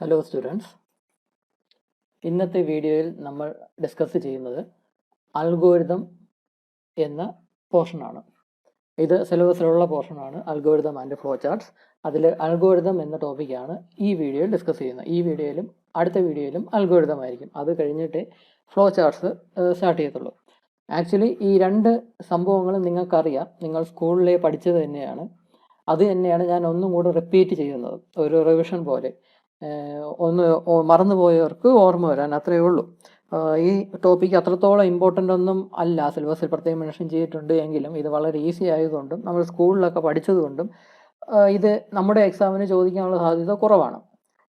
Hello students, ഇന്നത്തെ വീഡിയോയിൽ നമ്മൾ ഡിസ്കസ് ചെയ്യുന്നത് അൽഗോരിതം എന്ന പോർഷനാണ്. ഇത് സിലബസിലുള്ള പോർഷനാണ്, അൽഗോരിതം ആൻഡ് ഫ്ലോ ചാർട്ട്സ്. അതിൽ അൽഗോരിതം എന്ന ടോപ്പിക്കാണ് ഈ വീഡിയോയിൽ ഡിസ്കസ് ചെയ്യുന്നത്. ഈ വീഡിയോയിലും അടുത്ത വീഡിയോയിലും അൽഗോരിതം ആയിരിക്കും. അത് കഴിഞ്ഞിട്ട് ഫ്ലോ ചാർട്ട്സ് സ്റ്റാർട്ട് ചെയ്യത്തുള്ളൂ. ആക്ച്വലി ഈ രണ്ട് സംഭവങ്ങളും നിങ്ങൾക്കറിയാം, നിങ്ങൾ സ്കൂളിലെ പഠിച്ചത് തന്നെയാണ്. അത് തന്നെയാണ് ഞാൻ ഒന്നും കൂടെ റിപ്പീറ്റ് ചെയ്യുന്നത്, ഒരു റിവിഷൻ പോലെ. ഒന്ന് മറന്നുപോയവർക്ക് ഓർമ്മ വരാൻ അത്രയേ ഉള്ളൂ. ഈ ടോപ്പിക്ക് അത്രത്തോളം ഇമ്പോർട്ടൻ്റ് ഒന്നും അല്ല, സിലബസിൽ പ്രത്യേകം മെൻഷൻ ചെയ്തിട്ടുണ്ട് എങ്കിലും ഇത് വളരെ ഈസി ആയതുകൊണ്ടും നമ്മൾ സ്കൂളിലൊക്കെ പഠിച്ചതുകൊണ്ടും ഇത് നമ്മുടെ എക്സാമിന് ചോദിക്കാനുള്ള സാധ്യത കുറവാണ്.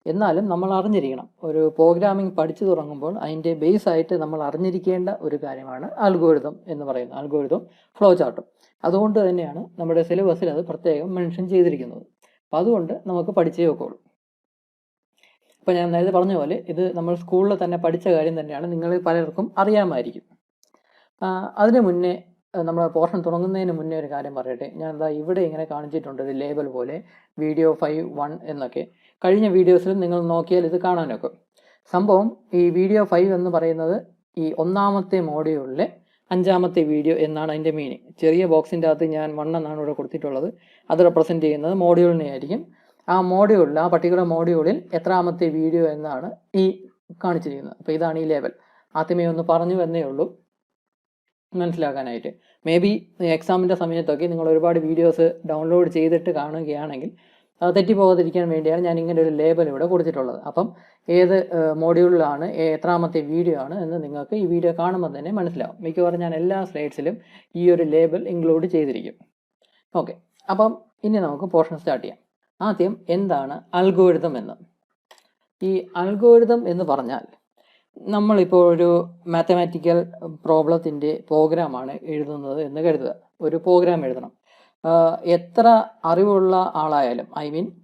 എന്നാലും നമ്മൾ അറിഞ്ഞിരിക്കണം. ഒരു പ്രോഗ്രാമിംഗ് പഠിച്ചു തുടങ്ങുമ്പോൾ അതിൻ്റെ ബേസ് ആയിട്ട് നമ്മൾ അറിഞ്ഞിരിക്കേണ്ട ഒരു കാര്യമാണ് അൽഗോരിതം എന്ന് പറയുന്നത്, അൽഗോരിതം ഫ്ലോ ചാർട്ടും. അതുകൊണ്ട് തന്നെയാണ് നമ്മുടെ സിലബസിൽ അത് പ്രത്യേകം മെൻഷൻ ചെയ്തിരിക്കുന്നത്. അപ്പം അതുകൊണ്ട് നമുക്ക് പഠിച്ചേ വെക്കുള്ളൂ. ഇപ്പോൾ ഞാൻ നേരത്തെ പറഞ്ഞ പോലെ ഇത് നമ്മൾ സ്കൂളിൽ തന്നെ പഠിച്ച കാര്യം തന്നെയാണ്, നിങ്ങൾ പലർക്കും അറിയാമായിരിക്കും. അതിന് മുന്നേ നമ്മൾ പോർഷൻ തുടങ്ങുന്നതിന് മുന്നേ ഒരു കാര്യം പറയട്ടെ. ഞാൻ എന്താ ഇവിടെ ഇങ്ങനെ കാണിച്ചിട്ടുണ്ട് ഒരു ലേബൽ പോലെ, വീഡിയോ 5.1 എന്നൊക്കെ. കഴിഞ്ഞ വീഡിയോസിലും നിങ്ങൾ നോക്കിയാൽ ഇത് കാണാനൊക്കെ. സംഭവം ഈ വീഡിയോ 5 എന്ന് പറയുന്നത് ഈ ഒന്നാമത്തെ മോഡ്യൂളിലെ 5ാമത്തെ വീഡിയോ എന്നാണ് അതിൻ്റെ മീനിങ്. ചെറിയ ബോക്സിൻ്റെ അകത്ത് ഞാൻ 1 എന്നാണ് ഇവിടെ കൊടുത്തിട്ടുള്ളത്. അത് റെപ്രസെൻറ്റ് ചെയ്യുന്നത് മോഡ്യൂളിനെ ആയിരിക്കും. ആ മോഡ്യൂളിൽ, ആ പർട്ടിക്കുലർ മോഡ്യൂളിൽ എത്രാമത്തെ വീഡിയോ എന്നാണ് ഈ കാണിച്ചിരിക്കുന്നത്. അപ്പോൾ ഇതാണ് ഈ ലേബൽ. ആദ്യമേ ഒന്ന് പറഞ്ഞു എന്നേ ഉള്ളൂ മനസ്സിലാക്കാനായിട്ട്. മേ ബി എക്സാമിൻ്റെ സമയത്തൊക്കെ നിങ്ങൾ ഒരുപാട് വീഡിയോസ് ഡൗൺലോഡ് ചെയ്തിട്ട് കാണുകയാണെങ്കിൽ അത് തെറ്റിപ്പോകാതിരിക്കാൻ വേണ്ടിയാണ് ഞാൻ ഇങ്ങനെ ഒരു ലേബൽ ഇവിടെ കൊടുത്തിട്ടുള്ളത്. അപ്പം ഏത് മോഡ്യൂളിലാണ്, എത്രാമത്തെ വീഡിയോ ആണ് എന്ന് നിങ്ങൾക്ക് ഈ വീഡിയോ കാണുമ്പോൾ തന്നെ മനസ്സിലാവും. മിക്കവാറും ഞാൻ എല്ലാ സ്ലൈഡ്സിലും ഈ ഒരു ലേബൽ ഇൻക്ലൂഡ് ചെയ്തിരിക്കും. ഓക്കെ, അപ്പം ഇനി നമുക്ക് പോർഷൻ സ്റ്റാർട്ട് ചെയ്യാം. ആദ്യം എന്താണ് അൽഗോരിതം എന്ന്. ഈ അൽഗോരിതം എന്ന് പറഞ്ഞാൽ, നമ്മളിപ്പോൾ ഒരു മാത്തമാറ്റിക്കൽ പ്രോബ്ലത്തിൻ്റെ പ്രോഗ്രാമാണ് എഴുതുന്നത് എന്ന് കരുതുക. ഒരു പ്രോഗ്രാം എഴുതണം. എത്ര അറിവുള്ള ആളായാലും,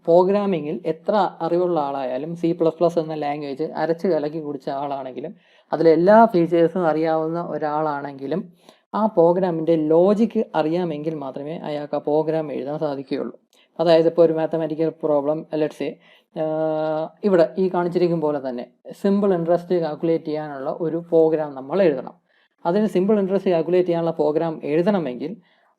പ്രോഗ്രാമിങ്ങിൽ എത്ര അറിവുള്ള ആളായാലും, C++ എന്ന ലാംഗ്വേജ് അരച്ച് കലക്കി കുടിച്ച ആളാണെങ്കിലും, അതിലെല്ലാ ഫീച്ചേഴ്സും അറിയാവുന്ന ഒരാളാണെങ്കിലും, ആ പ്രോഗ്രാമിൻ്റെ ലോജിക്ക് അറിയാമെങ്കിൽ മാത്രമേ അയാൾക്ക് ആ പ്രോഗ്രാം എഴുതാൻ സാധിക്കുകയുള്ളൂ. അതായത് ഇപ്പോൾ ഒരു മാത്തമാറ്റിക്കൽ പ്രോബ്ലം, ലെറ്റ്സ് സേ ഇവിടെ ഈ കാണിച്ചിരിക്കും പോലെ തന്നെ സിമ്പിൾ ഇൻട്രസ്റ്റ് കാൽക്കുലേറ്റ് ചെയ്യാനുള്ള ഒരു പ്രോഗ്രാം നമ്മൾ എഴുതണം. അതിന് സിമ്പിൾ ഇൻട്രസ്റ്റ് കാൽക്കുലേറ്റ് ചെയ്യാനുള്ള പ്രോഗ്രാം എഴുതണമെങ്കിൽ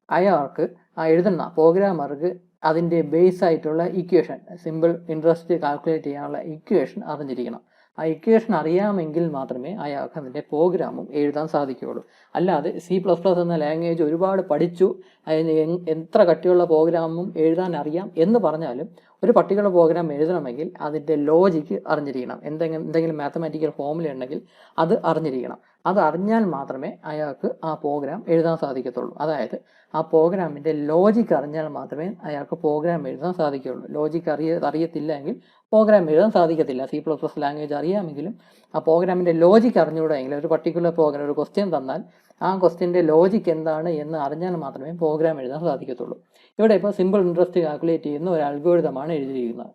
അയാൾക്ക്, ആ എഴുതുന്ന പ്രോഗ്രാമർക്ക് അതിൻ്റെ ബേസ് ആയിട്ടുള്ള ഇക്വേഷൻ, സിമ്പിൾ ഇൻട്രസ്റ്റ് കാൽക്കുലേറ്റ് ചെയ്യാനുള്ള ഇക്വേഷൻ അറിഞ്ഞിരിക്കണം. ആ ഇക്വേഷൻ അറിയാമെങ്കിൽ മാത്രമേ അയാൾക്ക് അതിൻ്റെ പ്രോഗ്രാമും എഴുതാൻ സാധിക്കുകയുള്ളൂ. അല്ലാതെ C++ എന്ന ലാംഗ്വേജ് ഒരുപാട് പഠിച്ചു, അതിന് എത്ര കട്ടിയുള്ള പ്രോഗ്രാമും എഴുതാൻ അറിയാം എന്ന് പറഞ്ഞാലും ഒരു പർട്ടിക്കുലർ പ്രോഗ്രാം എഴുതണമെങ്കിൽ അതിൻ്റെ ലോജിക്ക് അറിഞ്ഞിരിക്കണം. എന്തെങ്കിലും മാത്തമാറ്റിക്കൽ ഫോമുല ഉണ്ടെങ്കിൽ അത് അറിഞ്ഞിരിക്കണം. അത് അറിഞ്ഞാൽ മാത്രമേ അയാൾക്ക് ആ പ്രോഗ്രാം എഴുതാൻ സാധിക്കത്തുള്ളൂ. അതായത് ആ പ്രോഗ്രാമിൻ്റെ ലോജിക്ക് അറിഞ്ഞാൽ മാത്രമേ അയാൾക്ക് പ്രോഗ്രാം എഴുതാൻ സാധിക്കുകയുള്ളൂ. ലോജിക്ക് അറിയത്തില്ല എങ്കിൽ പ്രോഗ്രാം എഴുതാൻ സാധിക്കത്തില്ല. C++ ലാംഗ്വേജ് അറിയാമെങ്കിലും ആ പ്രോഗ്രാമിൻ്റെ ലോജിക്ക് അറിഞ്ഞുകൂടെങ്കിൽ, ഒരു പർട്ടിക്കുലർ പ്രോഗ്രാം, ഒരു ക്വസ്റ്റ്യൻ തന്നാൽ ആ ക്വസ്റ്റ്യൻ്റെ ലോജിക്ക് എന്താണ് എന്ന് അറിഞ്ഞാൽ മാത്രമേ പ്രോഗ്രാം എഴുതാൻ സാധിക്കത്തുള്ളൂ. ഇവിടെ ഇപ്പോൾ സിമ്പിൾ ഇൻട്രസ്റ്റ് കാൽക്കുലേറ്റ് ചെയ്യുന്ന ഒരു അൽഗോരിതമാണ് എഴുതിയിരിക്കുന്നത്.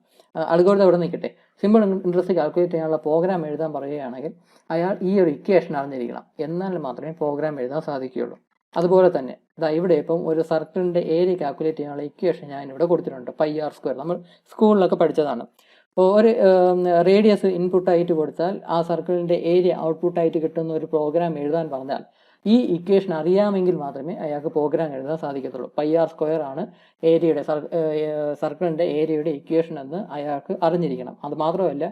അൽഗോരിതം ഇവിടെ നിൽക്കട്ടെ. സിമ്പിൾ ഇൻട്രസ്റ്റ് കാൽക്കുലേറ്റ് ചെയ്യാനുള്ള പ്രോഗ്രാം എഴുതാൻ പറയുകയാണെങ്കിൽ അയാൾ ഈ ഒരു ഇക്വേഷൻ അറിഞ്ഞിരിക്കണം. എന്നാൽ മാത്രമേ പ്രോഗ്രാം എഴുതാൻ സാധിക്കുകയുള്ളൂ. അതുപോലെ തന്നെ ഇവിടെ ഇപ്പം ഒരു സർക്കിളിൻ്റെ ഏരിയ കാൽക്കുലേറ്റ് ചെയ്യാനുള്ള ഇക്വേഷൻ ഞാൻ ഇവിടെ കൊടുത്തിട്ടുണ്ട്, πr². നമ്മൾ സ്കൂളിലൊക്കെ പഠിച്ചതാണ്. അപ്പോൾ ഒരു റേഡിയസ് ഇൻപുട്ടായിട്ട് കൊടുത്താൽ ആ സർക്കിളിൻ്റെ ഏരിയ ഔട്ട്പുട്ടായിട്ട് കിട്ടുന്ന ഒരു പ്രോഗ്രാം എഴുതാൻ പറഞ്ഞാൽ ഈ ഇക്വേഷൻ അറിയാമെങ്കിൽ മാത്രമേ അയാൾക്ക് പ്രോഗ്രാം എഴുതാൻ സാധിക്കത്തുള്ളൂ. πr² ആണ് ഏരിയയുടെ, സർക്കിളിൻ്റെ ഏരിയയുടെ ഇക്വേഷൻ എന്ന് അയാൾക്ക് അറിഞ്ഞിരിക്കണം. അത് മാത്രമല്ല,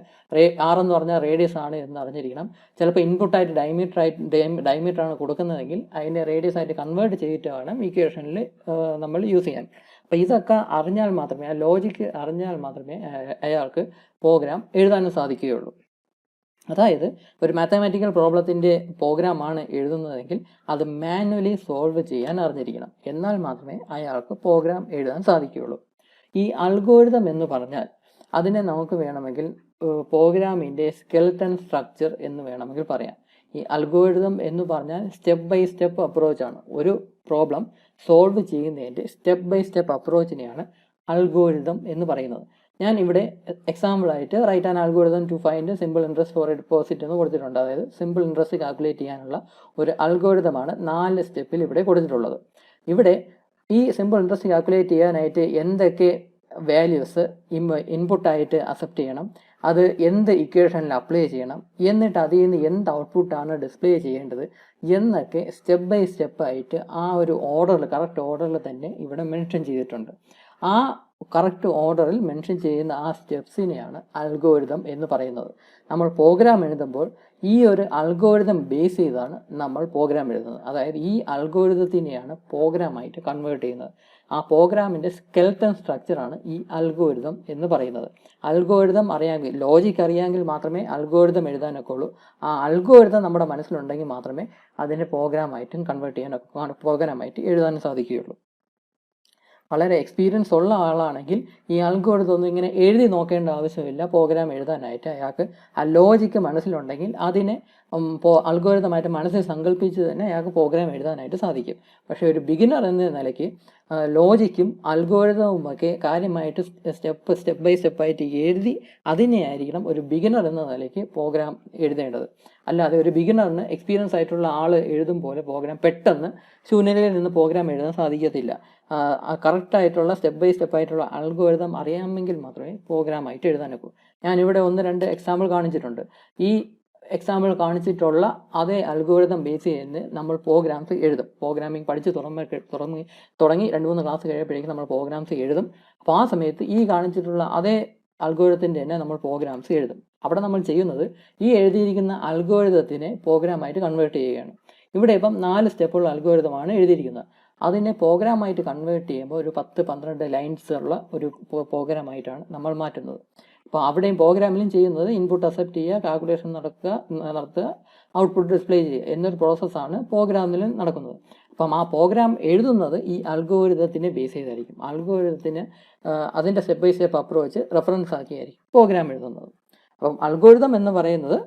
r എന്ന് പറഞ്ഞാൽ റേഡിയസ് ആണ് എന്ന് അറിഞ്ഞിരിക്കണം. ചിലപ്പോൾ ഇൻപുട്ടായിട്ട് ഡയമീറ്റർ ആണ് കൊടുക്കുന്നതെങ്കിൽ അതിനെ റേഡിയസ് ആയിട്ട് കൺവേർട്ട് ചെയ്തിട്ട് വേണം ഇക്വേഷനിൽ നമ്മൾ യൂസ് ചെയ്യാൻ. അപ്പോൾ ഇതൊക്കെ അറിഞ്ഞാൽ മാത്രമേ, ആ ലോജിക്ക് അറിഞ്ഞാൽ മാത്രമേ അയാൾക്ക് പ്രോഗ്രാം എഴുതാനും സാധിക്കുകയുള്ളൂ. അതായത് ഒരു മാത്തമാറ്റിക്കൽ പ്രോബ്ലത്തിൻ്റെ പ്രോഗ്രാമാണ് എഴുതുന്നതെങ്കിൽ അത് മാനുവലി സോൾവ് ചെയ്യാൻ അറിഞ്ഞിരിക്കണം. എന്നാൽ മാത്രമേ അയാൾക്ക് പ്രോഗ്രാം എഴുതാൻ സാധിക്കുകയുള്ളൂ. ഈ അൽഗോരിതം എന്ന് പറഞ്ഞാൽ അതിനെ നമുക്ക് വേണമെങ്കിൽ പ്രോഗ്രാമിൻ്റെ സ്കെൽട്ടൺ സ്ട്രക്ചർ എന്ന് വേണമെങ്കിൽ പറയാം. ഈ അൽഗോരിതം എന്ന് പറഞ്ഞാൽ സ്റ്റെപ്പ് ബൈ സ്റ്റെപ്പ് അപ്രോച്ചാണ്. ഒരു പ്രോബ്ലം സോൾവ് ചെയ്യുന്നതിൻ്റെ സ്റ്റെപ്പ് ബൈ സ്റ്റെപ്പ് അപ്രോച്ചിനെയാണ് അൽഗോരിതം എന്ന് പറയുന്നത്. ഞാൻ ഇവിടെ എക്സാമ്പിളായിട്ട് write an algorithm to find simple interest for a deposit എന്ന് കൊടുത്തിട്ടുണ്ട്. അതായത് സിമ്പിൾ ഇൻട്രസ്റ്റ് കാൽക്കുലേറ്റ് ചെയ്യാനുള്ള ഒരു അൽഗോരിതമാണ് 4 സ്റ്റെപ്പിൽ ഇവിടെ കൊടുത്തിട്ടുള്ളത്. ഇവിടെ ഈ സിമ്പിൾ ഇൻട്രസ്റ്റ് കാൽക്കുലേറ്റ് ചെയ്യാനായിട്ട് എന്തൊക്കെ വാല്യൂസ് ഇൻപുട്ടായിട്ട് അക്സെപ്റ്റ് ചെയ്യണം, അത് എന്ത് ഇക്വേഷനിൽ അപ്ലൈ ചെയ്യണം, എന്നിട്ട് അതിൽ നിന്ന് എന്ത് ഔട്ട്പുട്ടാണ് ഡിസ്പ്ലേ ചെയ്യേണ്ടത് എന്നൊക്കെ സ്റ്റെപ്പ് ബൈ സ്റ്റെപ്പായിട്ട് ആ ഒരു ഓർഡറിൽ, കറക്റ്റ് ഓർഡറിൽ തന്നെ ഇവിടെ മെൻഷൻ ചെയ്തിട്ടുണ്ട്. ആ കറക്റ്റ് ഓർഡറിൽ മെൻഷൻ ചെയ്യുന്ന ആ സ്റ്റെപ്സിനെയാണ് അൽഗോരിതം എന്ന് പറയുന്നത്. നമ്മൾ പ്രോഗ്രാം എഴുതുമ്പോൾ ഈ ഒരു അൽഗോരിതം ബേസ് ചെയ്താണ് നമ്മൾ പ്രോഗ്രാം എഴുതുന്നത്. അതായത് ഈ അൽഗോരിതത്തിനെയാണ് പ്രോഗ്രാമായിട്ട് കൺവേർട്ട് ചെയ്യുന്നത്. ആ പ്രോഗ്രാമിൻ്റെ സ്കെൽട്ടൺ സ്ട്രക്ചറാണ് ഈ അൽഗോരിതം എന്ന് പറയുന്നത്. അൽഗോരിതം അറിയാമെങ്കിൽ, ലോജിക്ക് അറിയാമെങ്കിൽ മാത്രമേ അൽഗോരിതം എഴുതാനൊക്കെ ഉള്ളൂ. ആ അൽഗോരിതം നമ്മുടെ മനസ്സിലുണ്ടെങ്കിൽ മാത്രമേ അതിനെ പ്രോഗ്രാമായിട്ടും കൺവേർട്ട് ചെയ്യാനൊക്കെ, പ്രോഗ്രാമായിട്ട് എഴുതാനും സാധിക്കുകയുള്ളൂ. വളരെ എക്സ്പീരിയൻസ് ഉള്ള ആളാണെങ്കിൽ ഈ അൽഗോരിതം ഒന്നും ഇങ്ങനെ എഴുതി നോക്കേണ്ട ആവശ്യമില്ല. പ്രോഗ്രാം എഴുതാനായിട്ട് അയാൾക്ക് ആ ലോജിക്ക് മനസ്സിലുണ്ടെങ്കിൽ അതിനെ അൽഗോരിതമായിട്ട് മനസ്സിൽ സങ്കല്പിച്ച് തന്നെ അയാൾക്ക് പ്രോഗ്രാം എഴുതാനായിട്ട് സാധിക്കും. പക്ഷേ ഒരു ബിഗിനർ എന്ന നിലയ്ക്ക് ലോജിക്കും അൽഗോരിതവുമൊക്കെ കാര്യമായിട്ട് സ്റ്റെപ്പ് ബൈ സ്റ്റെപ്പായിട്ട് എഴുതി അതിനെയായിരിക്കണം ഒരു ബിഗിനർ എന്ന നിലയ്ക്ക് പ്രോഗ്രാം എഴുതേണ്ടത്. അല്ലാതെ ഒരു ബിഗിനറിന് എക്സ്പീരിയൻസ് ആയിട്ടുള്ള ആൾ എഴുതും പോലെ പ്രോഗ്രാം പെട്ടെന്ന് ശൂന്യതയിൽ നിന്ന് പ്രോഗ്രാം എഴുതാൻ സാധിക്കത്തില്ല. കറക്റ്റായിട്ടുള്ള സ്റ്റെപ്പ് ബൈ സ്റ്റെപ്പായിട്ടുള്ള അൽഗോരിതം അറിയാമെങ്കിൽ മാത്രമേ പ്രോഗ്രാമായിട്ട് എഴുതാനൊക്കൂ. ഞാനിവിടെ 1-2 എക്സാമ്പിൾ കാണിച്ചിട്ടുണ്ട്. ഈ എക്സാമ്പിൾ കാണിച്ചിട്ടുള്ള അതേ അൽഗോരിതം ബേസ് ചെയ്ത് നമ്മൾ പ്രോഗ്രാംസ് എഴുതും. പ്രോഗ്രാമിംഗ് പഠിച്ച് തുടങ്ങി 2-3 ക്ലാസ് കഴിയുമ്പോഴേക്കും നമ്മൾ പ്രോഗ്രാംസ് എഴുതും. അപ്പോൾ ആ സമയത്ത് ഈ കാണിച്ചിട്ടുള്ള അതേ അൽഗോരിതത്തിൻ്റെ തന്നെ നമ്മൾ പ്രോഗ്രാംസ് എഴുതും. അവിടെ നമ്മൾ ചെയ്യുന്നത് ഈ എഴുതിയിരിക്കുന്ന അൽഗോരിതത്തിനെ പ്രോഗ്രാമായിട്ട് കൺവേർട്ട് ചെയ്യുകയാണ്. ഇവിടെ ഇപ്പം 4 സ്റ്റെപ്പുള്ള അൽഗോരിതമാണ് എഴുതിയിരിക്കുന്നത്. അതിനെ പ്രോഗ്രാമായിട്ട് കൺവേർട്ട് ചെയ്യുമ്പോൾ ഒരു 10-12 ലൈൻസ് ഉള്ള ഒരു പ്രോഗ്രാമായിട്ടാണ് നമ്മൾ മാറ്റുന്നത്. അപ്പോൾ അവിടെയും പ്രോഗ്രാമിലും ചെയ്യുന്നത് ഇൻപുട്ട് അക്സെപ്റ്റ് ചെയ്യുക, കാൽക്കുലേഷൻ നടത്തുക, ഔട്ട്പുട്ട് ഡിസ്പ്ലേ ചെയ്യുക എന്നൊരു പ്രോസസ്സാണ് പ്രോഗ്രാമിലും നടക്കുന്നത്. അപ്പം ആ പ്രോഗ്രാം എഴുതുന്നത് ഈ അൽഗോരിതത്തിനെ ബേസ് ചെയ്തായിരിക്കും. അൽഗോരിതത്തിന് അതിൻ്റെ step by step approach reference ആക്കിയായിരിക്കും പ്രോഗ്രാം എഴുതുന്നത്. അപ്പം അൽഗോരിതം എന്ന് പറയുന്നത്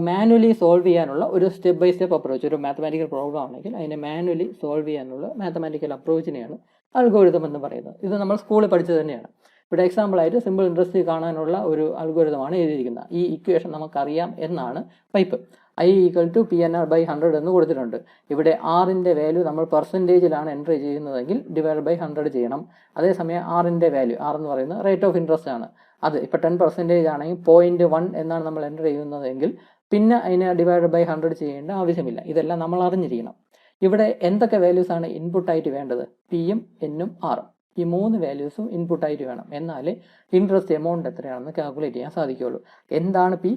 മാനുവലി സോൾവ് ചെയ്യാനുള്ള ഒരു സ്റ്റെപ്പ് ബൈ സ്റ്റെപ്പ് അപ്രോച്ച്. ഒരു മാത്തമാറ്റിക്കൽ പ്രോബ്ലം ആണെങ്കിൽ അതിനെ മാനുവലി സോൾവ് ചെയ്യാനുള്ള മാത്തമാറ്റിക്കൽ അപ്രോച്ചിനെയാണ് അൽഗോരിതം എന്ന് പറയുന്നത്. ഇത് നമ്മൾ സ്കൂളിൽ പഠിച്ചത് തന്നെയാണ്. ഇവിടെ എക്സാമ്പിളായിട്ട് സിമ്പിൾ ഇൻട്രസ്റ്റ് കാണാനുള്ള ഒരു അൽഗോരിതമാണ് എഴുതിയിരിക്കുന്നത്. ഈ ഇക്വേഷൻ നമുക്കറിയാം എന്നാണ് പൈപ്പ്. I = PNR/100 എന്ന് കൊടുത്തിട്ടുണ്ട്. ഇവിടെ ആറിൻ്റെ വാല്യൂ നമ്മൾ പെർസെൻറ്റേജിലാണ് എൻ്റർ ചെയ്യുന്നതെങ്കിൽ /100 ചെയ്യണം. അതേസമയം ആറിൻ്റെ വാല്യൂ, എന്ന് പറയുന്നത് റേറ്റ് ഓഫ് ഇൻട്രസ്റ്റ് ആണ്. അത് ഇപ്പോൾ 10% ആണെങ്കിൽ 0.1 എന്നാണ് നമ്മൾ എൻ്റർ ചെയ്യുന്നതെങ്കിൽ പിന്നെ അതിനെ /100 ചെയ്യേണ്ട ആവശ്യമില്ല. ഇതെല്ലാം നമ്മൾ അറിഞ്ഞിരിക്കണം. ഇവിടെ എന്തൊക്കെ വാല്യൂസാണ് ഇൻപുട്ടായിട്ട് വേണ്ടത്? Pയും Nഉം Rഉം. ഈ 3 വാല്യൂസും ഇൻപുട്ടായിട്ട് വേണം. എന്നാലേ ഇൻട്രസ്റ്റ് എമൗണ്ട് എത്രയാണെന്ന് കാൽക്കുലേറ്റ് ചെയ്യാൻ സാധിക്കുകയുള്ളൂ. എന്താണ് പി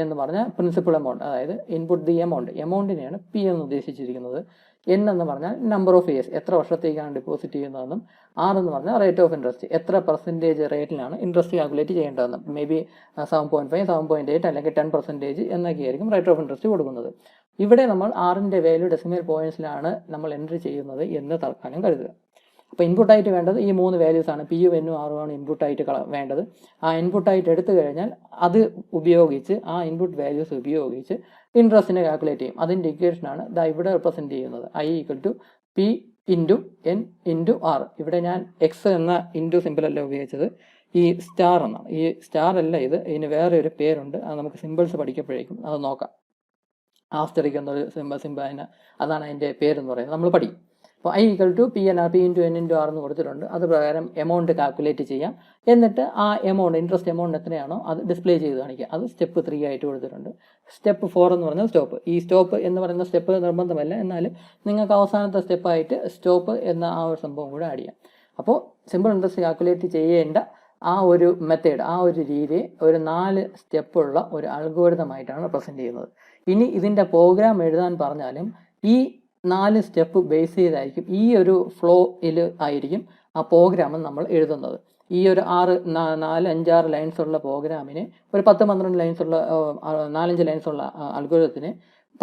എന്ന് പറഞ്ഞാൽ പ്രിൻസിപ്പൽ എമൗണ്ട്, അതായത് ഇൻപുട്ട് ദി എമൗണ്ടിനെയാണ് പി എന്ന് ഉദ്ദേശിച്ചിരിക്കുന്നത്. എൻ എന്ന് പറഞ്ഞാൽ നമ്പർ ഓഫ് ഇയേഴ്സ്, എത്ര വർഷത്തേക്കാണ് ഡെപ്പോസിറ്റ് ചെയ്യുന്നതെന്നും. എന്ന് പറഞ്ഞാൽ റേറ്റ് ഓഫ് ഇൻട്രസ്റ്റ്, എത്ര പെർസെൻറ്റേജ് റേറ്റിലാണ് ഇൻട്രസ്റ്റ് കാൽക്കുലേറ്റ് ചെയ്യേണ്ടതെന്നും. മേ ബി 7.5, 7.8 അല്ലെങ്കിൽ 10% എന്നൊക്കെയായിരിക്കും റേറ്റ് ഓഫ് ഇൻട്രസ്റ്റ് കൊടുക്കുന്നത്. ഇവിടെ നമ്മൾ ന്റെ വാല്യൂ ഡെസിമൽ പോയിന്റ്സിലാണ് നമ്മൾ എൻട്രി ചെയ്യുന്നത് എന്ന് തൽക്കാലം കരുതുക. അപ്പോൾ ഇൻപുട്ടായിട്ട് വേണ്ടത് ഈ 3 വാല്യൂസാണ്. Pയും Nഉം Rഉമാണ് ഇൻപുട്ടായിട്ട് വേണ്ടത്. ആ ഇൻപുട്ടായിട്ട് എടുത്തു കഴിഞ്ഞാൽ അത് ഉപയോഗിച്ച്, ആ ഇൻപുട്ട് വാല്യൂസ് ഉപയോഗിച്ച് ഇൻട്രസ്റ്റിനെ കാൽക്കുലേറ്റ് ചെയ്യും. അതിൻ്റെ ഇക്വേഷനാണ് ഇവിടെ റെപ്രസെൻറ്റ് ചെയ്യുന്നത്. I = P × N × R. ഇവിടെ ഞാൻ എക്സ് എന്ന ഇൻറ്റു സിമ്പിളല്ല ഉപയോഗിച്ചത്, ഈ സ്റ്റാർ എന്നാണ്. ഈ സ്റ്റാർ അല്ല ഇത്, ഇതിന് വേറെ ഒരു പേരുണ്ട്. അത് നമുക്ക് സിമ്പിൾസ് പഠിക്കുമ്പോഴേക്കും അത് നോക്കാം. ആസ്റ്ററിക് എന്നൊരു സിമ്പിൾ അതാണ് അതിൻ്റെ പേരെന്ന് പറയുന്നത്, നമ്മൾ പഠിക്കും. അപ്പോൾ I = PNR, P × N × R എന്ന് കൊടുത്തിട്ടുണ്ട്. അത് പ്രകാരം എമൗണ്ട് കാൽക്കുലേറ്റ് ചെയ്യാം. എന്നിട്ട് ആ എമൗണ്ട്, ഇൻട്രസ്റ്റ് എമൗണ്ട് എത്രയാണോ അത് ഡിസ്പ്ലേ ചെയ്ത് കാണിക്കുക. അത് സ്റ്റെപ്പ് 3 ആയിട്ട് കൊടുത്തിട്ടുണ്ട്. സ്റ്റെപ്പ് 4 എന്ന് പറഞ്ഞാൽ സ്റ്റോപ്പ്. ഈ സ്റ്റോപ്പ് എന്ന് പറയുന്ന സ്റ്റെപ്പ് നിർബന്ധമല്ല, എന്നാലും നിങ്ങൾക്ക് അവസാനത്തെ സ്റ്റെപ്പായിട്ട് സ്റ്റോപ്പ് എന്ന ആ ഒരു സംഭവം കൂടെ ആഡ് ചെയ്യാം. അപ്പോൾ സിമ്പിൾ ഇൻട്രസ്റ്റ് കാൽക്കുലേറ്റ് ചെയ്യേണ്ട ആ ഒരു മെത്തേഡ്, ആ ഒരു രീതി ഒരു 4 സ്റ്റെപ്പുള്ള ഒരു അൽഗോരിതമായിട്ടാണ് പ്രസൻറ്റ് ചെയ്യുന്നത്. ഇനി ഇതിൻ്റെ പ്രോഗ്രാം എഴുതാൻ പറഞ്ഞാലും ഈ 4 സ്റ്റെപ്പ് ബേസ് ചെയ്തായിരിക്കും, ഈ ഒരു ഫ്ലോയിൽ ആയിരിക്കും ആ പ്രോഗ്രാം നമ്മൾ എഴുതുന്നത്. ഈ ഒരു 4-5-6 ലൈൻസ് ഉള്ള പ്രോഗ്രാമിനെ ഒരു 10-12 ലൈൻസ് ഉള്ള 4-5 ലൈൻസ് ഉള്ള അൽഗോരിതത്തിന്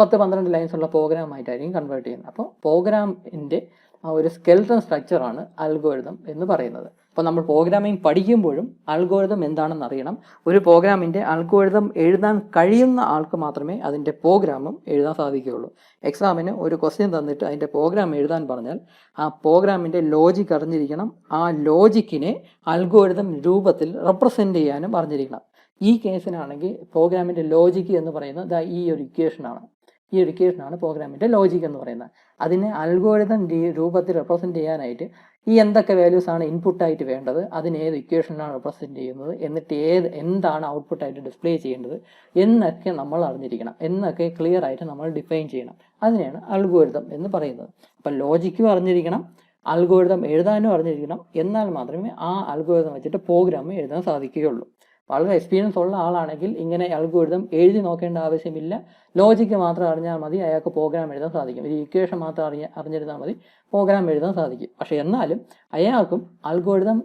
10-12 ലൈൻസ് ഉള്ള പ്രോഗ്രാമായിട്ടായിരിക്കും കൺവേർട്ട് ചെയ്യുന്നത്. അപ്പോൾ പ്രോഗ്രാമിൻ്റെ ആ ഒരു സ്കെൽട്ടൺ സ്ട്രക്ചറാണ് അൽഗോരിതം എന്ന് പറയുന്നത്. അപ്പോൾ നമ്മൾ പ്രോഗ്രാമിംഗ് പഠിക്കുമ്പോഴും അൽഗോരിതം എന്താണെന്ന് അറിയണം. ഒരു പ്രോഗ്രാമിൻ്റെ അൽഗോരിതം എഴുതാൻ കഴിയുന്ന ആൾക്ക് മാത്രമേ അതിൻ്റെ പ്രോഗ്രാമും എഴുതാൻ സാധിക്കുകയുള്ളൂ. എക്സാമിന് ഒരു ക്വസ്റ്റ്യൻ തന്നിട്ട് അതിൻ്റെ പ്രോഗ്രാം എഴുതാൻ പറഞ്ഞാൽ ആ പ്രോഗ്രാമിൻ്റെ ലോജിക്ക് അറിഞ്ഞിരിക്കണം. ആ ലോജിക്കിനെ അൽഗോരിതം രൂപത്തിൽ റെപ്രസെൻ്റ് ചെയ്യാനും അറിഞ്ഞിരിക്കണം. ഈ കേസിനാണെങ്കിൽ പ്രോഗ്രാമിൻ്റെ ലോജിക്ക് എന്ന് പറയുന്നത് ഈ ഒരു ഇക്വേഷനാണ്. ഈ ഒരു ഇക്വേഷനാണ് പ്രോഗ്രാമിൻ്റെ ലോജിക് എന്ന് പറയുന്നത്. അതിനെ അൽഗോരിതം രൂപത്തിൽ റെപ്രസെൻറ്റ് ചെയ്യാനായിട്ട് ഈ എന്തൊക്കെ വാല്യൂസ് ആണ് ഇൻപുട്ടായിട്ട് വേണ്ടത്, അതിന് ഏത് ഇക്വേഷനാണ് റെപ്രസെൻറ്റ് ചെയ്യുന്നത്, എന്നിട്ട് എന്താണ് ഔട്ട്പുട്ടായിട്ട് ഡിസ്പ്ലേ ചെയ്യേണ്ടത് എന്നൊക്കെ നമ്മൾ അറിഞ്ഞിരിക്കണം, എന്നൊക്കെ ക്ലിയർ ആയിട്ട് നമ്മൾ ഡിഫൈൻ ചെയ്യണം. അതിനെയാണ് അൽഗോരിതം എന്ന് പറയുന്നത്. അപ്പം ലോജിക്കും അറിഞ്ഞിരിക്കണം, അൽഗോരിതം എഴുതാനും അറിഞ്ഞിരിക്കണം. എന്നാൽ മാത്രമേ ആ അൽഗോരിതം വെച്ചിട്ട് പ്രോഗ്രാം എഴുതാൻ സാധിക്കുകയുള്ളൂ. വളരെ എക്സ്പീരിയൻസ് ഉള്ള ആളാണെങ്കിൽ ഇങ്ങനെ അൽഗോരിതം എഴുതി നോക്കേണ്ട ആവശ്യമില്ല, ലോജിക്ക് മാത്രം അറിഞ്ഞാൽ മതി, അയാൾക്ക് പ്രോഗ്രാം എഴുതാൻ സാധിക്കും. ഒരു ഇക്വേഷൻ മാത്രം അറിഞ്ഞിരുന്നാൽ മതി, പ്രോഗ്രാം എഴുതാൻ സാധിക്കും. പക്ഷേ എന്നാലും അയാൾക്കും അൽഗോരിതം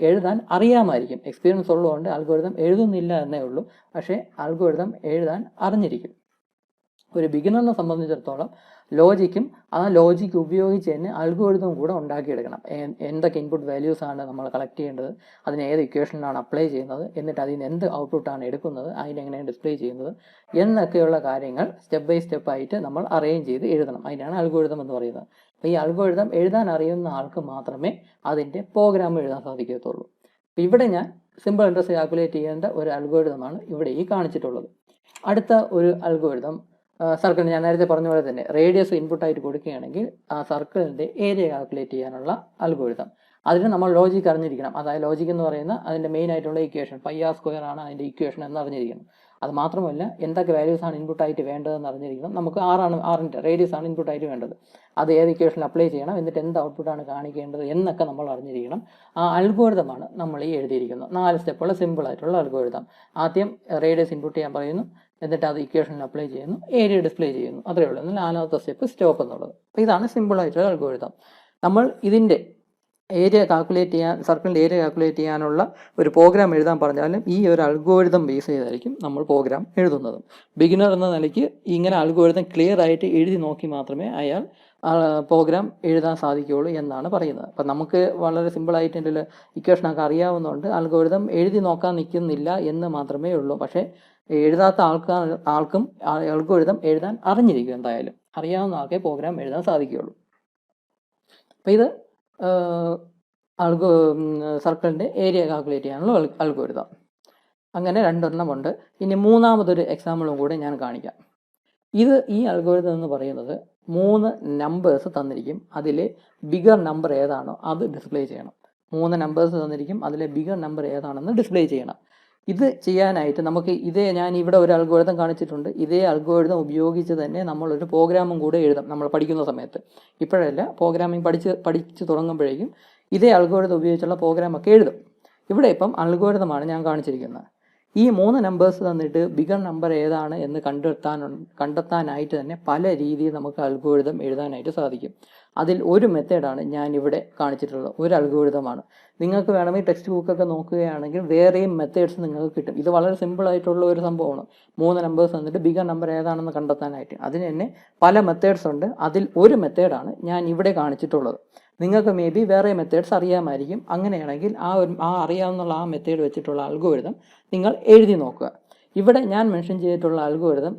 എഴുതാൻ അറിയാമായിരിക്കും. എക്സ്പീരിയൻസ് ഉള്ളതുകൊണ്ട് അൽഗോരിതം എഴുതുന്നില്ല എന്നേ ഉള്ളൂ, പക്ഷേ അൽഗോരിതം എഴുതാൻ അറിഞ്ഞിരിക്കും. ഒരു ബിഗിനറിനെ സംബന്ധിച്ചിടത്തോളം ലോജിക്കും ആ ലോജിക്ക് ഉപയോഗിച്ച് തന്നെ അൽഗോരിതം കൂടെ ഉണ്ടാക്കിയെടുക്കണം. എന്തൊക്കെ ഇൻപുട്ട് വാല്യൂസ് ആണ് നമ്മൾ കളക്ട് ചെയ്യേണ്ടത്, അതിന് ഏത് ഇക്വേഷനിലാണ് അപ്ലൈ ചെയ്യുന്നത്, എന്നിട്ട് അതിന് എന്ത് ഔട്ട്പുട്ടാണ് എടുക്കുന്നത്, അതിനെങ്ങനെയാണ് ഡിസ്പ്ലേ ചെയ്യുന്നത് എന്നൊക്കെയുള്ള കാര്യങ്ങൾ സ്റ്റെപ്പ് ബൈ സ്റ്റെപ്പ് ആയിട്ട് നമ്മൾ അറേഞ്ച് ചെയ്ത് എഴുതണം. അതിനാണ് അൽഗോരിതം എന്ന് പറയുന്നത്. അപ്പോൾ ഈ അൽഗോരിതം എഴുതാൻ അറിയുന്ന ആൾക്ക് മാത്രമേ അതിൻ്റെ പ്രോഗ്രാം എഴുതാൻ സാധിക്കത്തുള്ളൂ. അപ്പോൾ ഇവിടെ ഞാൻ സിമ്പിൾ ഇൻട്രസ്റ്റ് കാൽക്കുലേറ്റ് ചെയ്യേണ്ട ഒരു അൽഗോരിതമാണ് ഇവിടെ ഈ കാണിച്ചിട്ടുള്ളത്. അടുത്ത ഒരു അൽഗോരിതം സർക്കിൾ, ഞാൻ നേരത്തെ പറഞ്ഞ പോലെ തന്നെ റേഡിയസ് ഇൻപുട്ടായിട്ട് കൊടുക്കുകയാണെങ്കിൽ ആ സർക്കിളിൻ്റെ ഏരിയ കാൽക്കുലേറ്റ് ചെയ്യാനുള്ള അൽഗോരിതം. അതിന് നമ്മൾ ലോജിക്ക് അറിഞ്ഞിരിക്കണം. അതായത് ലോജിക് എന്ന് പറയുന്ന അതിൻ്റെ മെയിൻ ആയിട്ടുള്ള ഇക്വേഷൻ πr² ആണ് അതിൻ്റെ ഇക്വേഷൻ എന്ന് അറിഞ്ഞിരിക്കണം. അത് മാത്രമല്ല എന്തൊക്കെ വാല്യൂസ് ആണ് ഇൻപുട്ടായിട്ട് വേണ്ടതെന്ന് അറിഞ്ഞിരിക്കണം. നമുക്ക് ആറിൻ്റെ റേഡിയസ് ആണ് ഇൻപുട്ടായിട്ട് വേണ്ടത്, അത് ഏത് ഇക്വേഷനിൽ അപ്ലൈ ചെയ്യണം, എന്നിട്ട് എന്ത് ഔട്ട്പുട്ടാണ് കാണിക്കേണ്ടത് എന്നൊക്കെ നമ്മൾ അറിഞ്ഞിരിക്കണം. ആ അൽഗോരിതമാണ് നമ്മൾ ഈ എഴുതിയിരിക്കുന്നത്. 4 സ്റ്റെപ്പുള്ള സിമ്പിൾ ആയിട്ടുള്ള അൽഗോരിതം. ആദ്യം റേഡിയസ് ഇൻപുട്ട് ചെയ്യാൻ പറയുന്നു, എന്നിട്ട് അത് ഇക്വേഷനിൽ അപ്ലൈ ചെയ്യുന്നു, ഏരിയ ഡിസ്പ്ലേ ചെയ്യുന്നു, അത്രയേ ഉള്ളൂ. എന്നാൽ 4ാമത്തെ സ്റ്റെപ്പ് സ്റ്റോപ്പ് എന്നുള്ളത്. അപ്പോൾ ഇതാണ് സിമ്പിളായിട്ടുള്ള അൽഗോരിതം. നമ്മൾ ഇതിൻ്റെ ഏരിയ കാൽക്കുലേറ്റ് ചെയ്യാൻ, സർക്കിളിൻ്റെ ഏരിയ കാൽക്കുലേറ്റ് ചെയ്യാനുള്ള ഒരു പ്രോഗ്രാം എഴുതാൻ പറഞ്ഞാലും ഈ ഒരു അൽഗോരിതം ബേസ് ചെയ്തായിരിക്കും നമ്മൾ പ്രോഗ്രാം എഴുതുന്നത്. ബിഗിനർ എന്ന നിലയ്ക്ക് ഇങ്ങനെ അൽഗോരിതം ക്ലിയർ ആയിട്ട് എഴുതി നോക്കി മാത്രമേ അയാൾ പ്രോഗ്രാം എഴുതാൻ സാധിക്കുകയുള്ളൂ എന്നാണ് പറയുന്നത്. അപ്പം നമുക്ക് വളരെ സിമ്പിളായിട്ട് എൻ്റെ ഇക്വേഷനൊക്കെ അറിയാവുന്നതുകൊണ്ട് അൽഗോരിതം എഴുതി നോക്കാൻ നിൽക്കുന്നില്ല എന്ന് മാത്രമേ ഉള്ളൂ. പക്ഷേ എഴുതാത്ത ആൾക്കും അൽഗോരിതം എഴുതാൻ അറിഞ്ഞിരിക്കും. എന്തായാലും അറിയാവുന്ന ആൾക്കേ പ്രോഗ്രാം എഴുതാൻ സാധിക്കുകയുള്ളൂ. അപ്പോൾ ഇത് സർക്കിളിൻ്റെ ഏരിയ കാൽക്കുലേറ്റ് ചെയ്യാനുള്ള അൽഗോരിതം. അങ്ങനെ 2 എണ്ണമുണ്ട്. ഇനി 3ാമതൊരു എക്സാമ്പിളും കൂടെ ഞാൻ കാണിക്കാം. ഈ അൽഗോരിതം എന്ന് പറയുന്നത് 3 നമ്പേഴ്സ് തന്നിരിക്കും, അതിലെ ബിഗർ നമ്പർ ഏതാണോ അത് ഡിസ്പ്ലേ ചെയ്യണം. 3 നമ്പേഴ്സ് തന്നിരിക്കും, അതിലെ ബിഗർ നമ്പർ ഏതാണെന്ന് ഡിസ്പ്ലേ ചെയ്യണം. ഇത് ചെയ്യാനായിട്ട് നമുക്ക് ഞാൻ ഇവിടെ ഒരു അൽഗോരിതം കാണിച്ചിട്ടുണ്ട്. ഇതേ അൽഗോരിതം ഉപയോഗിച്ച് തന്നെ നമ്മളൊരു പ്രോഗ്രാമും കൂടെ എഴുതാം നമ്മൾ പഠിക്കുന്ന സമയത്ത്. ഇപ്പോഴല്ല, പ്രോഗ്രാമിംഗ് പഠിച്ച് തുടങ്ങുമ്പോഴേക്കും ഇതേ അൽഗോരിതം ഉപയോഗിച്ചുള്ള പ്രോഗ്രാമൊക്കെ എഴുതും. ഇവിടെ ഇപ്പം അൽഗോരിതമാണ് ഞാൻ കാണിച്ചിരിക്കുന്നത്. ഈ 3 നമ്പേഴ്സ് തന്നിട്ട് ബിഗർ നമ്പർ ഏതാണ് എന്ന് കണ്ടെത്താനായിട്ട് തന്നെ പല രീതിയിൽ നമുക്ക് അൽഗോരിതം എഴുതാനായിട്ട് സാധിക്കും. അതിൽ ഒരു മെത്തേഡാണ് ഞാൻ ഇവിടെ കാണിച്ചിട്ടുള്ളത്, ഒരു അൽഗോരിതമാണ്. നിങ്ങൾക്ക് വേണമെങ്കിൽ ടെക്സ്റ്റ് ബുക്കൊക്കെ നോക്കുകയാണെങ്കിൽ വേറെയും മെത്തേഡ്സ് നിങ്ങൾക്ക് കിട്ടും. ഇത് വളരെ സിമ്പിളായിട്ടുള്ള ഒരു സംഭവമാണ്. 3 നമ്പേഴ്സ് തന്നിട്ട് ബിഗർ നമ്പർ ഏതാണെന്ന് കണ്ടെത്താനായിട്ട് അതിന് തന്നെ പല മെത്തേഡ്സ് ഉണ്ട്. അതിൽ ഒരു മെത്തേഡാണ് ഞാൻ ഇവിടെ കാണിച്ചിട്ടുള്ളത്. നിങ്ങൾക്ക് മേ ബി വേറെ മെത്തേഡ്സ് അറിയാമായിരിക്കും. അങ്ങനെയാണെങ്കിൽ ആ അറിയാവുന്ന ആ മെത്തേഡ് വെച്ചിട്ടുള്ള അൽഗോരിതം നിങ്ങൾ എഴുതി നോക്കുക. ഇവിടെ ഞാൻ മെൻഷൻ ചെയ്തിട്ടുള്ള അൽഗോരിതം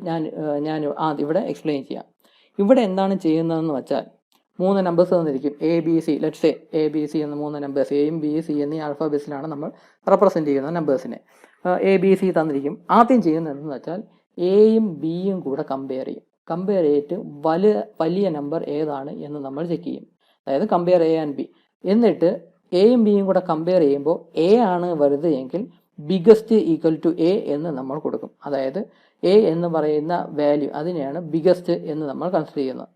ഞാൻ ഇവിടെ എക്സ്പ്ലെയിൻ ചെയ്യാം. ഇവിടെ എന്താണ് ചെയ്യുന്നതെന്ന് വെച്ചാൽ 3 നമ്പേഴ്സ് തന്നിരിക്കും, ABC, ലെറ്റ്സ് എ ABC എന്ന 3 നമ്പേഴ്സ്, എയും ബി സി എന്നീ ആൽഫാബറ്റ്സിലാണ് നമ്മൾ റെപ്രസെൻറ്റ് ചെയ്യുന്ന നമ്പേഴ്സിനെ. ABC തന്നിരിക്കും. ആദ്യം ചെയ്യുന്നതെന്ന് വെച്ചാൽ എയും ബിയും കൂടെ കമ്പയർ ചെയ്തിട്ട് വലിയ നമ്പർ ഏതാണ് എന്ന് നമ്മൾ ചെക്ക് ചെയ്യും. അതായത് കമ്പയർ എ ആൻഡ് ബി. എന്നിട്ട് എയും ബിയും കൂടെ കമ്പയർ ചെയ്യുമ്പോൾ എ ആണ് വലുത് എങ്കിൽ ബിഗസ്റ്റ് ഈക്വൽ ടു എ എന്ന് നമ്മൾ കൊടുക്കും. അതായത് എ എന്ന് പറയുന്ന വാല്യൂ അതിനെയാണ് ബിഗസ്റ്റ് എന്ന് നമ്മൾ കൺസിഡർ ചെയ്യുന്നത്.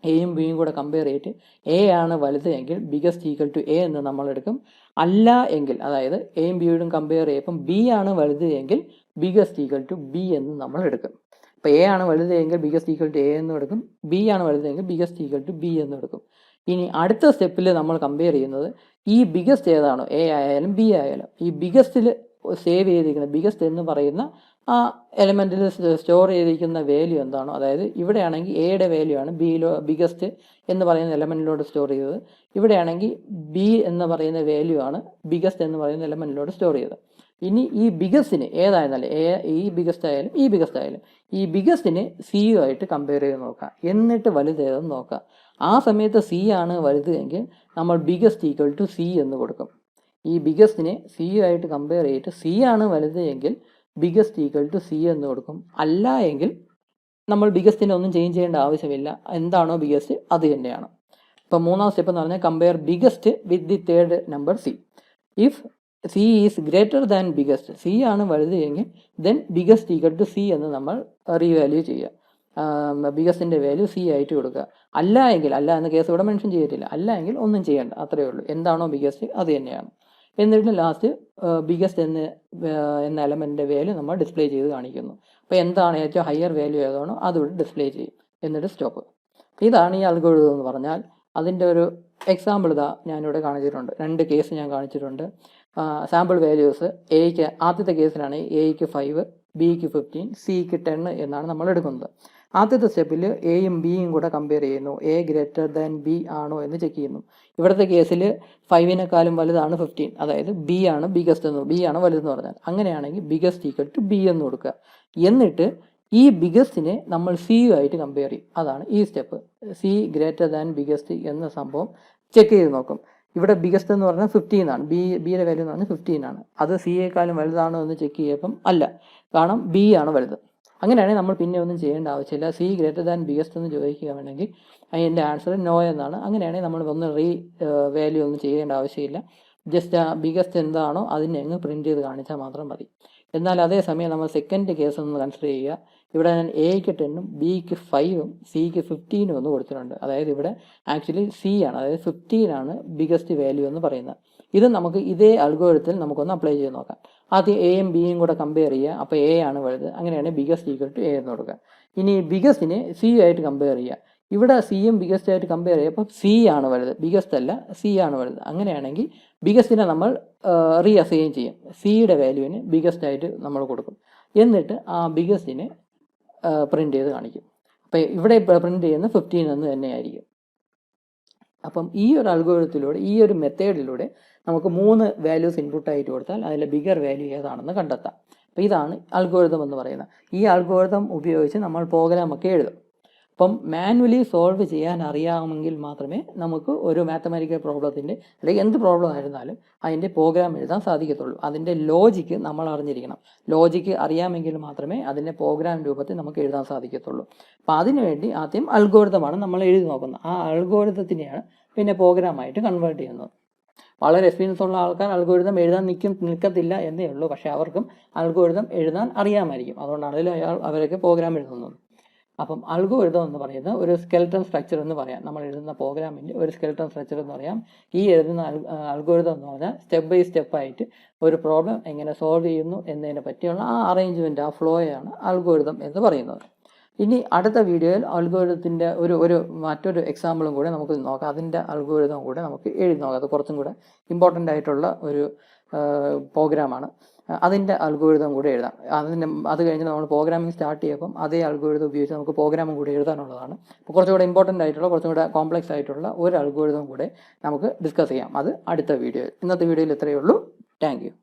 എയും ബിയും കൂടെ കമ്പയർ ചെയ്തിട്ട് എ ആണ് വലുത് എങ്കിൽ ബിഗസ്റ്റ് ഈക്വൽ ടു എ എന്ന് നമ്മൾ എടുക്കും. അല്ല എങ്കിൽ, അതായത് എയും ബിയോടും കമ്പയർ ചെയ്യുമ്പം ബി ആണ് വലുത് എങ്കിൽ ബിഗസ്റ്റ് ഈക്വൽ ടു ബി എന്ന് നമ്മൾ എടുക്കും. അപ്പോൾ എ ആണ് വലുത് എങ്കിൽ ബിഗസ്റ്റ് ഈക്വൽ ടു എ എന്നും എടുക്കും, ബി ആണ് വലുത് എങ്കിൽ ബിഗസ്റ്റ് ഈക്വൽ ടു ബി എന്നും എടുക്കും. ഇനി അടുത്ത സ്റ്റെപ്പിൽ നമ്മൾ കമ്പയർ ചെയ്യുന്നത് ഈ ബിഗസ്റ്റ് ഏതാണോ, എ ആയാലും ബി ആയാലും, ഈ ബിഗസ്റ്റിൽ സേവ് ചെയ്തിരിക്കുന്ന ബിഗസ്റ്റ് എന്ന് പറയുന്ന ആ എലമെൻറ്റിൽ സ്റ്റോർ ചെയ്തിരിക്കുന്ന വാല്യൂ എന്താണോ, അതായത് ഇവിടെയാണെങ്കിൽ എയുടെ വാല്യൂ ആണ് ബിഗസ്റ്റ് എന്ന് പറയുന്ന എലമെൻറ്റിലോട്ട് സ്റ്റോർ ചെയ്തത്. ഇവിടെയാണെങ്കിൽ ബി എന്ന് പറയുന്ന വാല്യൂ ആണ് ബിഗസ്റ്റ് എന്ന് പറയുന്ന എലമെൻറ്റിലോട്ട് സ്റ്റോർ ചെയ്തത്. ഇനി ഈ ബിഗസ്റ്റിന് ഏതായിരുന്നാലും ഈ ബിഗസ്റ്റ് ആയാലും ഈ ബിഗസ്റ്റ് ആയാലും ഈ ബിഗസ്റ്റിനെ സിയുമായിട്ട് കമ്പയർ ചെയ്ത് നോക്കാം. എന്നിട്ട് വലുതേതെന്ന് നോക്കാം. ആ സമയത്ത് സി ആണ് വലുത് എങ്കിൽ നമ്മൾ ബിഗസ്റ്റ് ഈക്വൽ ടു സി എന്ന് കൊടുക്കും. ഈ ബിഗസ്റ്റിനെ സിയുമായിട്ട് കമ്പയർ ചെയ്തിട്ട് സി ആണ് വലുത് എങ്കിൽ ബിഗസ്റ്റ് ഈക്വൽ ടു സി എന്ന് കൊടുക്കും. അല്ല എങ്കിൽ നമ്മൾ ബിഗസ്റ്റിനെ ഒന്നും ചേഞ്ച് ചെയ്യേണ്ട ആവശ്യമില്ല, എന്താണോ ബിഗസ്റ്റ് അത് തന്നെയാണ്. ഇപ്പം മൂന്നാം സ്റ്റെപ്പ് എന്ന് പറഞ്ഞാൽ compare biggest with the third number C. If C is greater than biggest, C ആണ് വലുത് എങ്കിൽ then biggest equal to C എന്ന് നമ്മൾ റീവാല്യൂ ചെയ്യുക. ബിഗസ്റ്റിൻ്റെ വാല്യൂ സി ആയിട്ട് കൊടുക്കുക. അല്ല എങ്കിൽ, അല്ല എന്ന കേസ് ഇവിടെ മെൻഷൻ ചെയ്തിട്ടില്ല, അല്ല എങ്കിൽ ഒന്നും ചെയ്യേണ്ട, അത്രയേ ഉള്ളൂ. എന്താണോ ബിഗസ്റ്റ് അത് തന്നെയാണ്. എന്നിട്ട് ലാസ്റ്റ് ബിഗസ്റ്റ് എന്ന എലമെൻറ്റിൻ്റെ വാല്യൂ നമ്മൾ ഡിസ്പ്ലേ ചെയ്ത് കാണിക്കുന്നു. അപ്പോൾ എന്താണ് ഏറ്റവും ഹയർ വാല്യൂ ഏതാണോ അതുകൂടി ഡിസ്പ്ലേ ചെയ്യും, എന്നിട്ട് സ്റ്റോപ്പ്. ഇതാണ് ഈ അൽഗോരിതം എന്ന് പറഞ്ഞാൽ. അതിൻ്റെ ഒരു എക്സാമ്പിൾ ഇതാ ഞാനിവിടെ കാണിച്ചിട്ടുണ്ട്. 2 കേസ് ഞാൻ കാണിച്ചിട്ടുണ്ട്. സാമ്പിൾ വാല്യൂസ് എയ്ക്ക്, ആദ്യത്തെ കേസിലാണ് എയ്ക്ക് 5, ബിക്ക് 15, സിക്ക് 10 എന്നാണ് നമ്മൾ എടുക്കുന്നത്. ആദ്യത്തെ സ്റ്റെപ്പിൽ എയും ബിയും കൂടെ കമ്പയർ ചെയ്യുന്നു. എ ഗ്രേറ്റർ ദാൻ ബി ആണോ എന്ന് ചെക്ക് ചെയ്യുന്നു. ഇവിടുത്തെ കേസിൽ 5-നേക്കാളും വലുതാണ് 15, അതായത് ബി ആണ് ബിഗസ്റ്റ് എന്ന്, ബി ആണ് വലുതെന്ന് പറഞ്ഞാൽ. അങ്ങനെയാണെങ്കിൽ ബിഗസ്റ്റ് ഈക്വൽ ടു ബി എന്ന് കൊടുക്കുക. എന്നിട്ട് ഈ ബിഗസ്റ്റിനെ നമ്മൾ സിയുമായിട്ട് കമ്പയർ ചെയ്യും. അതാണ് ഈ step. C greater than biggest എന്ന സംഭവം ചെക്ക് ചെയ്ത് നോക്കും. ഇവിടെ ബിഗസ്റ്റ് എന്ന് പറഞ്ഞാൽ 15 ആണ്, ബിയുടെ വാല്യൂ എന്ന് പറഞ്ഞാൽ 15 ആണ്. അത് സിയേക്കാളും വലുതാണോ എന്ന് ചെക്ക് ചെയ്യപ്പം അല്ല, കാരണം ബി ആണ് വലുത്. അങ്ങനെയാണെങ്കിൽ നമ്മൾ പിന്നെ ഒന്നും ചെയ്യേണ്ട ആവശ്യമില്ല. സി ഗ്രേറ്റർ ദാൻ ബിഗസ്റ്റ് എന്ന് ചോദിക്കുകയാണെങ്കിൽ അതിൻ്റെ ആൻസർ നോ എന്നാണ്. അങ്ങനെയാണെങ്കിൽ നമ്മൾ ഒന്ന് വാല്യൂ ഒന്നും ചെയ്യേണ്ട ആവശ്യമില്ല. ജസ്റ്റ് ആ ബിഗസ്റ്റ് എന്താണോ അതിനെ അങ്ങ് പ്രിൻറ്റ് ചെയ്ത് കാണിച്ചാൽ മാത്രം മതി. എന്നാൽ അതേസമയം നമ്മൾ സെക്കൻഡ് കേസ് ഒന്ന് കൺസിഡർ ചെയ്യുക. ഇവിടെ ഞാൻ എയ്ക്ക് 10ഉം ബിക്ക് 5ഉം സിക്ക് 15ഉം ഒന്ന് കൊടുത്തിട്ടുണ്ട്. അതായത് ഇവിടെ ആക്ച്വലി സി ആണ്, അതായത് 15 ആണ് ബിഗസ്റ്റ് വാല്യൂ എന്ന് പറയുന്നത്. ഇത് നമുക്ക് ഇതേ അൽഗോരിതത്തിൽ നമുക്കൊന്ന് അപ്ലൈ ചെയ്ത് നോക്കാം. ആദ്യം എയും ബിയും കൂടെ കമ്പയർ ചെയ്യുക. അപ്പോൾ എ ആണ് വലുത്, അങ്ങനെയാണെങ്കിൽ ബിഗസ്റ്റ് ഈക്വൽ ടു എ എന്ന് കൊടുക്കുക. ഇനി ബിഗസ്റ്റിനെ സി ആയിട്ട് കമ്പയർ ചെയ്യുക. ഇവിടെ സിയും ബിഗസ്റ്റ് ആയിട്ട് കമ്പയർ ചെയ്യുക. അപ്പം സി ആണ് വലുത്, ബിഗസ്റ്റ് അല്ല, സി ആണ് വലുത്. അങ്ങനെയാണെങ്കിൽ ബിഗസ്റ്റിനെ നമ്മൾ റീഅസൈൻ ചെയ്യും. സിയുടെ വാല്യൂവിന് ബിഗസ്റ്റ് ആയിട്ട് നമ്മൾ കൊടുക്കും. എന്നിട്ട് ആ ബിഗസ്റ്റിനെ പ്രിൻ്റ് ചെയ്ത് കാണിക്കും. അപ്പോൾ ഇവിടെ പ്രിൻ്റ് ചെയ്യുന്ന 15 എന്ന് തന്നെയായിരിക്കും. അപ്പം ഈ ഒരു അൽഗോരിതത്തിലൂടെ, ഈ ഒരു മെത്തേഡിലൂടെ നമുക്ക് 3 വാല്യൂസ് ഇൻപുട്ടായിട്ട് കൊടുത്താൽ അതിലെ ബിഗർ വാല്യൂ ഏതാണെന്ന് കണ്ടെത്താം. അപ്പോൾ ഇതാണ് അൽഗോരിതം എന്ന് പറയുന്നത്. ഈ അൽഗോരിതം ഉപയോഗിച്ച് നമ്മൾ പ്രോഗ്രാമൊക്കെ എഴുതും. അപ്പം മാനുവലി സോൾവ് ചെയ്യാൻ അറിയാമെങ്കിൽ മാത്രമേ നമുക്ക് ഒരു മാത്തമാറ്റിക്കൽ പ്രോബ്ലത്തിൻ്റെ, അല്ലെങ്കിൽ എന്ത് പ്രോബ്ലം ആയിരുന്നാലും അതിൻ്റെ പ്രോഗ്രാം എഴുതാൻ സാധിക്കത്തുള്ളൂ. അതിൻ്റെ ലോജിക്ക് നമ്മൾ അറിഞ്ഞിരിക്കണം. ലോജിക്ക് അറിയാമെങ്കിൽ മാത്രമേ അതിൻ്റെ പ്രോഗ്രാം രൂപത്തിൽ നമുക്ക് എഴുതാൻ സാധിക്കത്തുള്ളൂ. അപ്പോൾ അതിനുവേണ്ടി ആദ്യം അൽഗോരിതമാണ് നമ്മൾ എഴുതി നോക്കുന്നത്. ആ അൽഗോരിതത്തിനെയാണ് പിന്നെ പ്രോഗ്രാമായിട്ട് കൺവേർട്ട് ചെയ്യുന്നത്. വളരെ എക്സ്പീരിയൻസ് ഉള്ള ആൾക്കാർ അൽഗോരിതം എഴുതാൻ നിൽക്കത്തില്ല എന്നേ ഉള്ളൂ. പക്ഷേ അവർക്കും അൽഗോരിതം എഴുതാൻ അറിയാമായിരിക്കും. അതുകൊണ്ടാണല്ലോ അവരൊക്കെ പ്രോഗ്രാം എഴുതുന്നത്. അപ്പം അൽഗോരിതം എന്ന് പറയുന്നത് ഒരു സ്കെൽട്ടൺ സ്ട്രക്ചർ എന്ന് പറയാം. നമ്മൾ എഴുതുന്ന പ്രോഗ്രാമിൻ്റെ ഒരു സ്കെൽട്ടൺ സ്ട്രക്ചർ എന്ന് പറയാം. ഈ എഴുതുന്ന അൽഗോരിതം എന്ന് പറഞ്ഞാൽ സ്റ്റെപ്പ് ബൈ സ്റ്റെപ്പായിട്ട് ഒരു പ്രോബ്ലം എങ്ങനെ സോൾവ് ചെയ്യുന്നു എന്നതിനെ പറ്റിയുള്ള ആ അറേഞ്ച്മെൻറ്റ്, ആ ഫ്ലോയാണ് അൽഗോരിതം എന്ന് പറയുന്നത്. ഇനി അടുത്ത വീഡിയോയിൽ അൽഗോരിതത്തിൻ്റെ മറ്റൊരു എക്സാമ്പിളും കൂടെ നമുക്ക് നോക്കാം. അതിൻ്റെ അൽഗോരിതം കൂടെ നമുക്ക് എഴുതി നോക്കാം. അത് കുറച്ചും കൂടെ ഇമ്പോർട്ടൻ്റ് ആയിട്ടുള്ള ഒരു പ്രോഗ്രാമാണ്. അതിൻ്റെ അൽഗോരിതം കൂടെ എഴുതാം. അത് കഴിഞ്ഞ് നമ്മൾ പ്രോഗ്രാമിംഗ് സ്റ്റാർട്ട് ചെയ്യുമ്പം അതേ അൽഗോരിതം ഉപയോഗിച്ച് നമുക്ക് പ്രോഗ്രാമും കൂടി എഴുതാനുള്ളതാണ്. അപ്പോൾ കുറച്ചുകൂടെ ഇമ്പോർട്ടൻ്റ് ആയിട്ടുള്ള, കുറച്ചും കൂടെ കോംപ്ലക്സ് ആയിട്ടുള്ള ഒരു അൽഗോരിതം കൂടെ നമുക്ക് ഡിസ്കസ് ചെയ്യാം. അത് അടുത്ത വീഡിയോയിൽ. ഇന്നത്തെ വീഡിയോയിൽ ഇത്രയേ ഉള്ളൂ. Thank you.